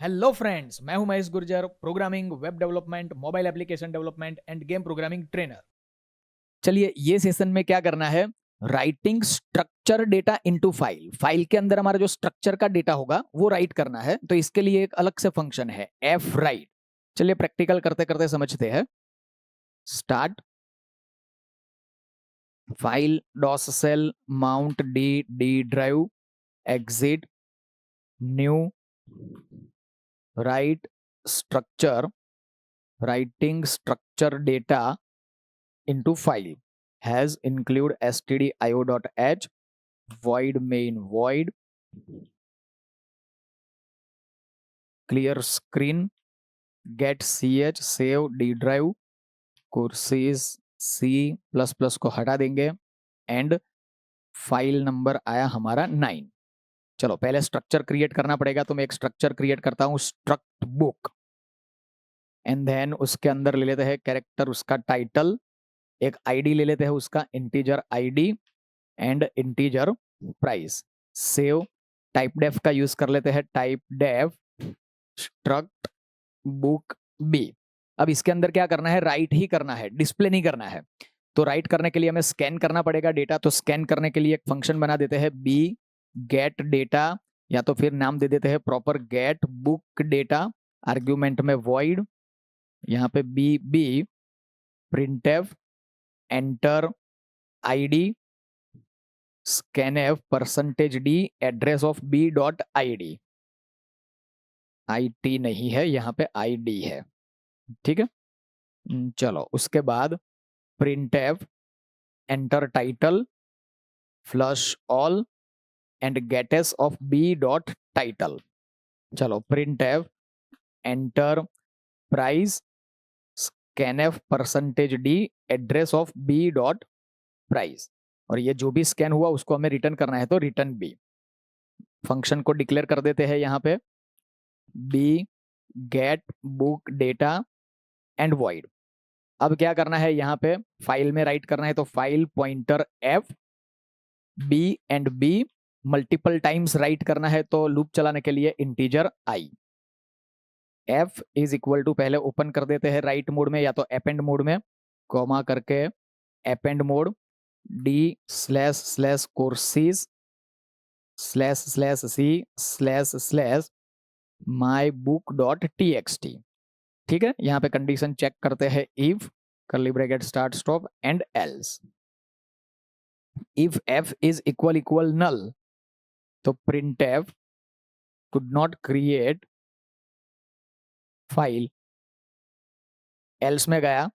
Hello friends, मैं हूं Mahesh Gurjar, programming, web development, mobile application development end game programming trainer. चलिए, ये सेशन में क्या करना है, writing structure data into file. File के अंदर हमारा जो स्ट्रक्चर का डेटा होगा वो राइट करना है। तो इसके लिए एक अलग से फंक्शन है एफ राइट। चलिए प्रैक्टिकल करते करते समझते हैं। Start file DOS shell mount D D drive exit new write structure writing structure data into file has include stdio.h void main void clear screen get ch save d drive courses c plus plus को हटा देंगे and file number आया हमारा 9। चलो पहले structure create करना पड़ेगा, तो मैं एक स्ट्रक्चर क्रिएट करता हूं स्ट्रक्ट बुक एंड देन उसके अंदर ले लेते हैं कैरेक्टर उसका टाइटल, एक आईडी ले लेते हैं उसका integer ID and integer price. Save typedef का यूज कर लेते हैं, typedef struct book B. अब इसके अंदर क्या करना है, राइट ही करना है, डिस्प्ले नहीं करना है। तो राइट करने के लिए हमें स्कैन करना पड़ेगा डेटा। तो स्कैन करने के लिए एक फंक्शन बना देते हैं बी गेट डेटा, या तो फिर नाम दे देते हैं proper get book data, argument में वॉइड, यहाँ पे B B printf enter ID scanf percentage D address of B dot I D. I T नहीं है, यहाँ पे आई डी है, ठीक है। चलो उसके बाद printf enter title flush all and gets of B dot title. चलो printf enter price scanf percentage D address of B dot price, और ये जो भी स्कैन हुआ उसको हमें रिटर्न करना है, तो रिटर्न बी। फंक्शन को डिक्लेयर कर देते हैं यहाँ पे B get book data and void. अब क्या करना है, यहाँ पे फाइल में राइट करना है, तो file pointer F B and B multiple times write करना है, तो लूप चलाने के लिए integer I. F is equal to पहले ओपन कर देते हैं राइट मोड में या तो अपेंड मोड में, कॉमा करके append mode D slash slash courses slash slash C slash slash my book dot T X T. ठीक है, यहाँ पे कंडीशन चेक करते हैं if curly bracket start stop and else. If F is equal equal null, तो print F could not create file. Else में गया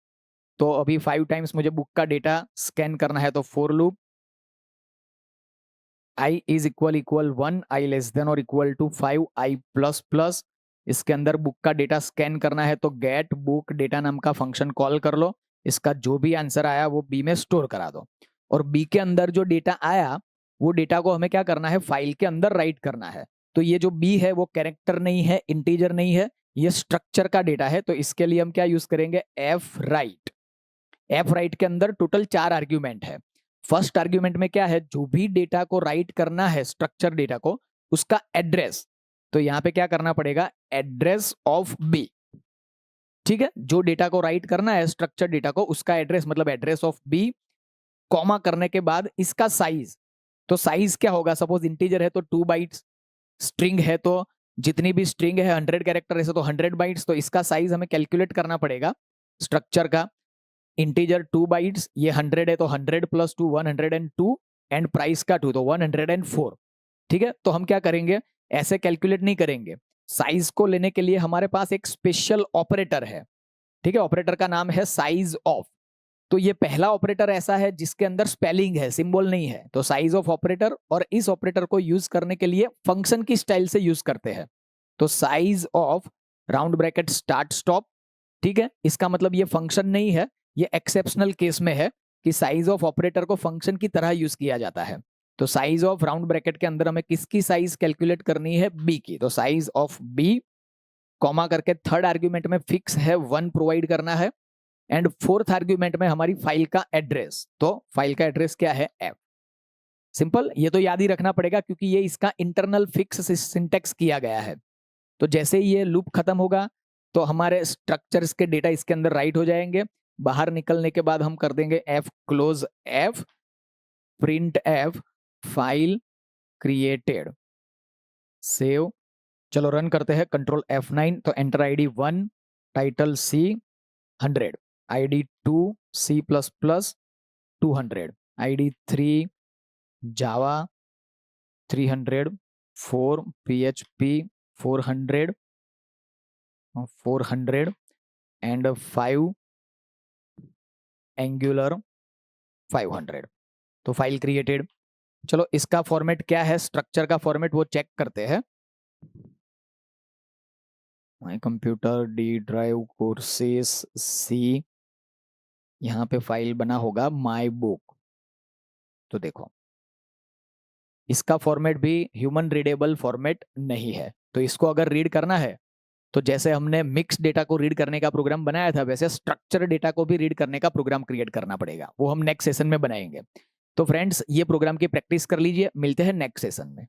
तो अभी 5 टाइम्स मुझे बुक का डेटा स्कैन करना है, तो for loop I is equal equal 1 I less than or equal to 5 I plus plus. इसके अंदर बुक का डेटा स्कैन करना है, तो गेट बुक डेटा नाम का फंक्शन कॉल कर लो। इसका जो भी आंसर आया वो बी में स्टोर करा दो, और बी के अंदर जो डेटा आया वो डेटा को हमें क्या करना है, फाइल के अंदर राइट करना है। तो ये जो बी है वो कैरेक्टर नहीं है, इंटीजर नहीं है, ये स्ट्रक्चर का डेटा है। तो इसके लिए हम क्या यूज करेंगे, एफ राइट। एफ राइट के अंदर टोटल 4 आर्ग्यूमेंट है। फर्स्ट आर्ग्यूमेंट में क्या है, जो भी डेटा को राइट करना है स्ट्रक्चर डेटा को, उसका एड्रेस। तो यहां पे क्या करना पड़ेगा, एड्रेस ऑफ बी। ठीक है, जो डेटा को राइट करना है स्ट्रक्चर डेटा को, उसका एड्रेस मतलब एड्रेस ऑफ बी, कॉमा करने के बाद इसका साइज। तो साइज क्या होगा, सपोज इंटीजर है तो 2 बाइट्स, स्ट्रिंग है तो जितनी भी स्ट्रिंग है 100 कैरेक्टर ऐसे तो 100 बाइट्स। तो इसका साइज हमें कैलकुलेट करना पड़ेगा स्ट्रक्चर का। इंटीजर 2 बाइट्स, ये 100 है तो 100 प्लस 2 102 एंड प्राइस का 2 तो 104। ठीक है, तो हम क्या करेंगे, ऐसे कैलकुलेट नहीं करेंगे। साइज को लेने के लिए हमारे पास एक स्पेशल ऑपरेटर है। ठीक है, ऑपरेटर का नाम है साइज ऑफ। तो ये पहला ऑपरेटर ऐसा है जिसके अंदर स्पेलिंग है, सिंबल नहीं है, तो साइज ऑफ ऑपरेटर। और इस ऑपरेटर को यूज करने के लिए फंक्शन की स्टाइल से यूज करते हैं। तो size of round bracket start stop. ठीक है, इसका मतलब ये फंक्शन नहीं है, ये एक्सेप्शनल केस में है कि साइज ऑफ ऑपरेटर को फंक्शन की तरह यूज किया जाता है। तो साइज ऑफ राउंड ब्रैकेट के अंदर हमें किसकी साइज कैलकुलेट करनी है, बी की। तो साइज ऑफ बी, कॉमा करके थर्ड आर्ग्यूमेंट में फिक्स है 1 प्रोवाइड करना है, एंड फोर्थ आर्ग्यूमेंट में हमारी फाइल का एड्रेस। तो फाइल का एड्रेस क्या है, एफ। सिंपल, ये तो याद ही रखना पड़ेगा क्योंकि ये इसका इंटरनल फिक्स सिंटेक्स किया गया है। तो जैसे ही ये लूप खत्म होगा तो हमारे स्ट्रक्चर्स के डेटा इसके अंदर राइट हो जाएंगे। बाहर निकलने के बाद हम कर देंगे F close F print F file created save. चलो रन करते हैं, कंट्रोल F9। तो enter ID 1 title C 100, ID 2 C++ 200, ID 3 Java 300, 4 PHP 400 and 5 angular 500। तो फाइल क्रिएटेड। चलो इसका फॉर्मेट क्या है, स्ट्रक्चर का फॉर्मेट वो चेक करते हैं। My computer D drive courses C, यहाँ पे फाइल बना होगा माई बुक। तो देखो इसका फॉर्मेट भी ह्यूमन रीडेबल फॉर्मेट नहीं है। तो इसको अगर रीड करना है तो जैसे हमने मिक्स डेटा को रीड करने का प्रोग्राम बनाया था वैसे स्ट्रक्चर डेटा को भी रीड करने का प्रोग्राम क्रिएट करना पड़ेगा, वो हम नेक्स्ट सेशन में बनाएंगे। तो फ्रेंड्स ये प्रोग्राम की प्रैक्टिस कर लीजिए, मिलते हैं नेक्स्ट सेशन में।